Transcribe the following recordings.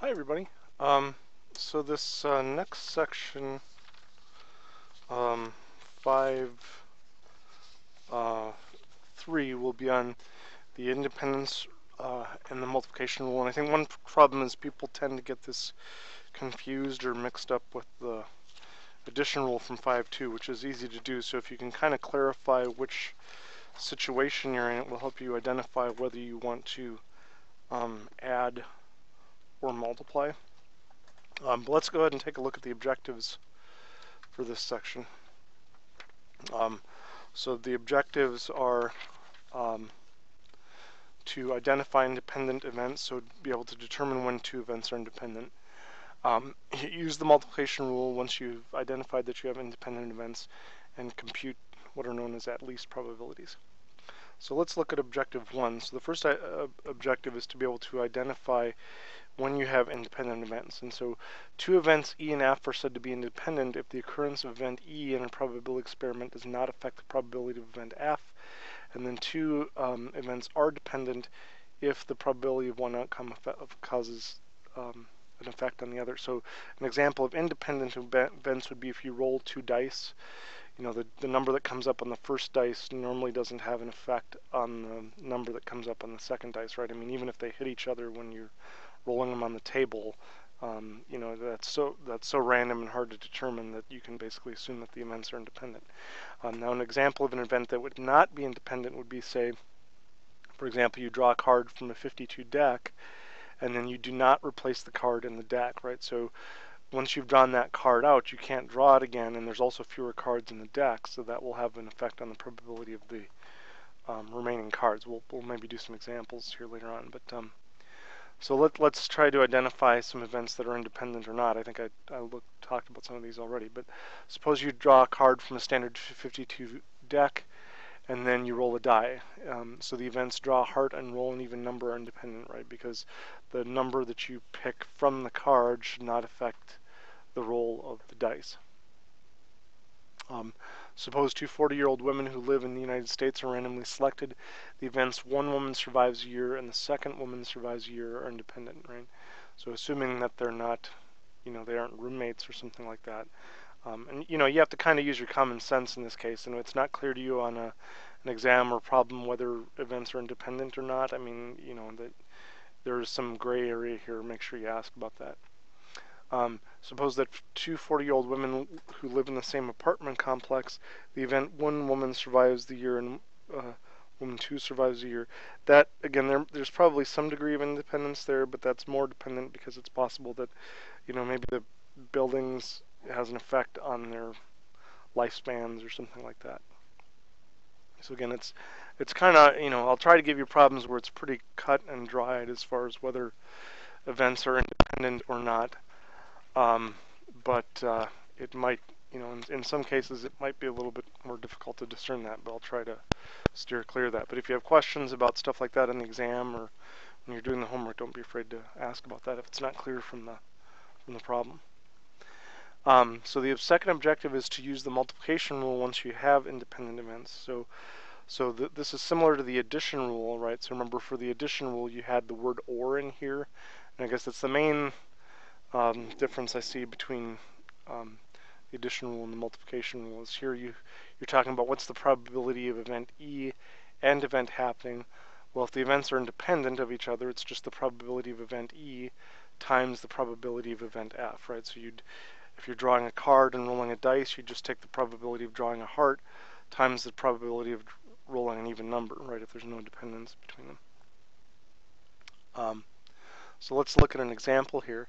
Hi everybody. So this next section, 5.3, will be on the independence and the multiplication rule. And I think one problem is people tend to get this confused or mixed up with the addition rule from 5.2, which is easy to do. So if you can kind of clarify which situation you're in, it will help you identify whether you want to add or multiply. But let's go ahead and take a look at the objectives for this section. So the objectives are to identify independent events, so be able to determine when two events are independent. Use the multiplication rule once you've identified that you have independent events, and compute what are known as at least probabilities. So let's look at objective 1. So the first objective is to be able to identify when you have independent events. And so two events E and F are said to be independent if the occurrence of event E in a probability experiment does not affect the probability of event F. And then two events are dependent if the probability of one outcome causes an effect on the other. So an example of independent events would be if you roll two dice. You know, the number that comes up on the first dice normally doesn't have an effect on the number that comes up on the second dice, right? I mean, even if they hit each other when you're rolling them on the table, you know, that's so random and hard to determine that you can basically assume that the events are independent. Now, an example of an event that would not be independent would be, say, for example, you draw a card from a 52 deck, and then you do not replace the card in the deck, right? So once you've drawn that card out, you can't draw it again, and there's also fewer cards in the deck, so that will have an effect on the probability of the remaining cards. We'll maybe do some examples here later on, but so let's try to identify some events that are independent or not. I think I talked about some of these already, but suppose you draw a card from a standard 52 deck, and then you roll a die. So the events draw a heart and roll an even number are independent, right? Because the number that you pick from the card should not affect the roll of the dice. Suppose two 40-year-old women who live in the United States are randomly selected. The events one woman survives a year and the second woman survives a year are independent, right? So assuming that they're not, you know, they aren't roommates or something like that. And you know, you have to kind of use your common sense in this case, and it's not clear to you on an exam or problem whether events are independent or not. I mean, you know, that there's some gray area here. Make sure you ask about that. Suppose that two 40-year-old women who live in the same apartment complex, the event one woman survives the year and woman two survives a year. That, again, there's probably some degree of independence there, but that's more dependent because it's possible that, you know, maybe the buildings has an effect on their lifespans or something like that. So again, it's kind of, you know, I'll try to give you problems where it's pretty cut and dried as far as whether events are independent or not. But it might, you know, in some cases it might be a little bit more difficult to discern that, but I'll try to steer clear of that. But if you have questions about stuff like that in the exam or when you're doing the homework, don't be afraid to ask about that if it's not clear from the problem. So the second objective is to use the multiplication rule once you have independent events. So this is similar to the addition rule, right? So remember, for the addition rule you had the word or in here, and I guess that's the main difference I see between the addition rule and the multiplication rule. Is here you're talking about what's the probability of event E and event happening. Well, if the events are independent of each other, it's just the probability of event E times the probability of event F, right? So if you're drawing a card and rolling a dice, you just take the probability of drawing a heart times the probability of rolling an even number, right, if there's no dependence between them. So let's look at an example here.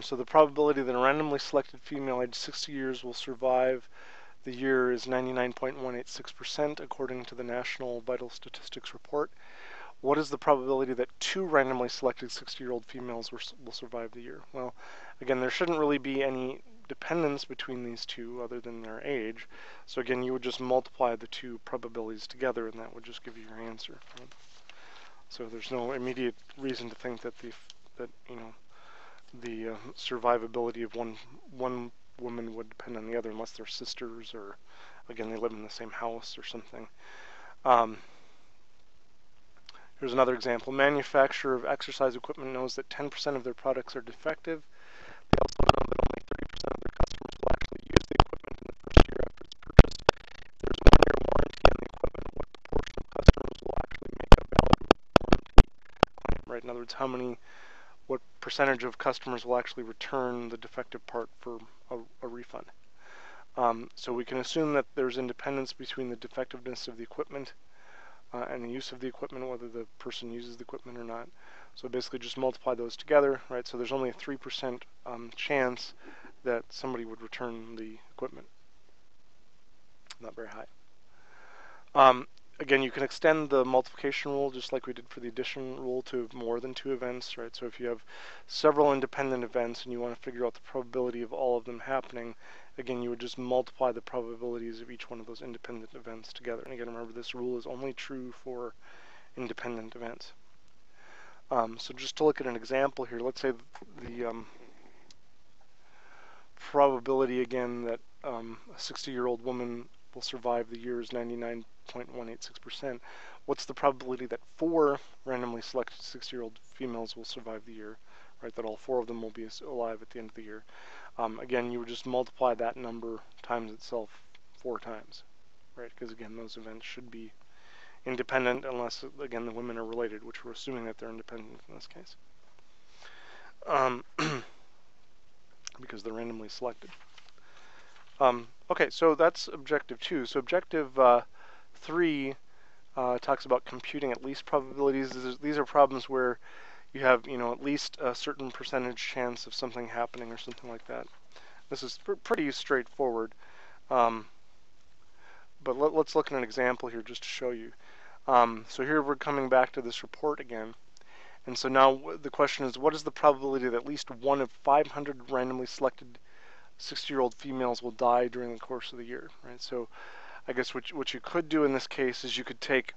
So the probability that a randomly selected female aged 60 years will survive the year is 99.186% according to the National Vital Statistics Report. What is the probability that two randomly selected 60-year-old females will survive the year? Well, again, there shouldn't really be any dependence between these two other than their age. So again, you would just multiply the two probabilities together and that would just give you your answer. Right? So there's no immediate reason to think that you know, the survivability of one woman would depend on the other unless they're sisters or, again, they live in the same house or something. Here's another example. Manufacturer of exercise equipment knows that 10% of their products are defective. They also know that only 30% of their customers will actually use the equipment in the first year after it's purchased. If there's a 1-year warranty on the equipment, what proportion of customers will actually make a valid warranty on it, right? In other words, what percentage of customers will actually return the defective part for a refund. So we can assume that there's independence between the defectiveness of the equipment and the use of the equipment, whether the person uses the equipment or not. So basically just multiply those together, right? So there's only a 3% chance that somebody would return the equipment. Not very high. Again, you can extend the multiplication rule just like we did for the addition rule to more than 2 events, right? So if you have several independent events and you want to figure out the probability of all of them happening, again, you would just multiply the probabilities of each one of those independent events together. And again, remember, this rule is only true for independent events. So just to look at an example here, let's say the probability again that a 60-year-old woman will survive the year is 99.186%. What's the probability that 4 randomly selected 60-year-old females will survive the year, right? That all 4 of them will be alive at the end of the year. Again, you would just multiply that number times itself 4 times, right? Because again, those events should be independent unless, again, the women are related, which we're assuming that they're independent in this case. Because they're randomly selected. Okay, so that's objective 2. So objective 3 talks about computing at least probabilities. These are problems where you have, at least a certain percentage chance of something happening or something like that. This is pretty straightforward. But let's look at an example here just to show you. So here we're coming back to this report again. And so now the question is, what is the probability that at least 1 of 500 randomly selected 60-year-old females will die during the course of the year, right? So I guess what you could do in this case is you could take,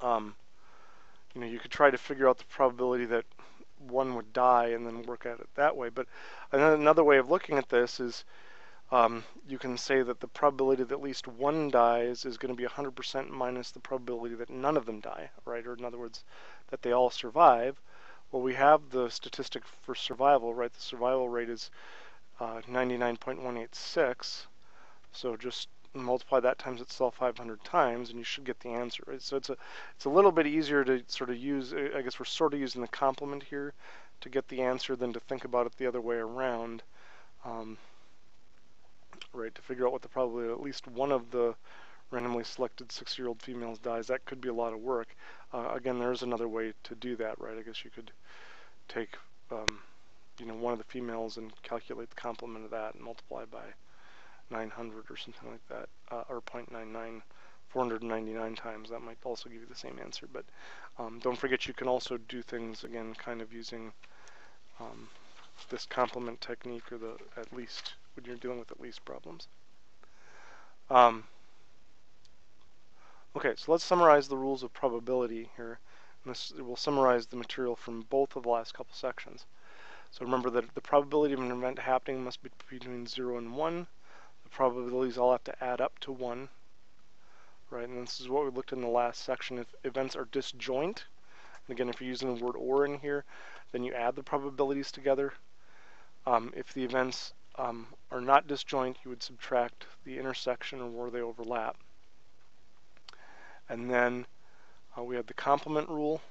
you could try to figure out the probability that 1 would die and then work at it that way. But another way of looking at this is you can say that the probability that at least 1 dies is going to be 100% minus the probability that none of them die, right? Or in other words, that they all survive. Well, we have the statistic for survival, right? The survival rate is 99.186. So just multiply that times itself 500 times, and you should get the answer, right? So it's a little bit easier to sort of use. I guess we're sort of using the complement here to get the answer than to think about it the other way around, right? To figure out what the probability of at least 1 of the randomly selected 60-year-old females dies. That could be a lot of work. Again, there's another way to do that, right? I guess you could take, 1 of the females and calculate the complement of that and multiply by 900 or something like that, or 0.99, 499 times. That might also give you the same answer. But don't forget, you can also do things, again, kind of using this complement technique, or the at least, when you're dealing with at least problems. Okay, so let's summarize the rules of probability here. And this will summarize the material from both of the last couple sections. So remember that the probability of an event happening must be between 0 and 1. The probabilities all have to add up to 1. Right, and this is what we looked in the last section. If events are disjoint, and again, if you're using the word or in here, then you add the probabilities together. If the events are not disjoint, you would subtract the intersection or where they overlap. And then we have the complement rule.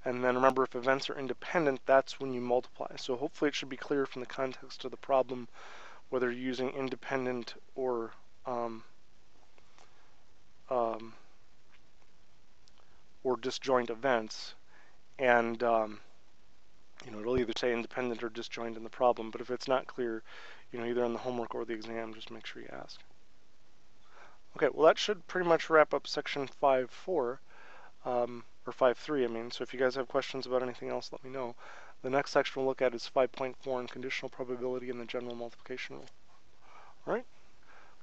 And then remember, if events are independent, that's when you multiply. So hopefully it should be clear from the context of the problem whether you're using independent or disjoint events. And it'll either say independent or disjoint in the problem. But if it's not clear, either on the homework or the exam, just make sure you ask. Okay, well that should pretty much wrap up section 5.4, or 5.3, I mean. So if you guys have questions about anything else, let me know. The next section we'll look at is 5.4 on conditional probability and the general multiplication rule. Alright,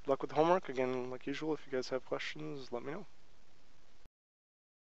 good luck with the homework. Again, like usual, if you guys have questions, let me know.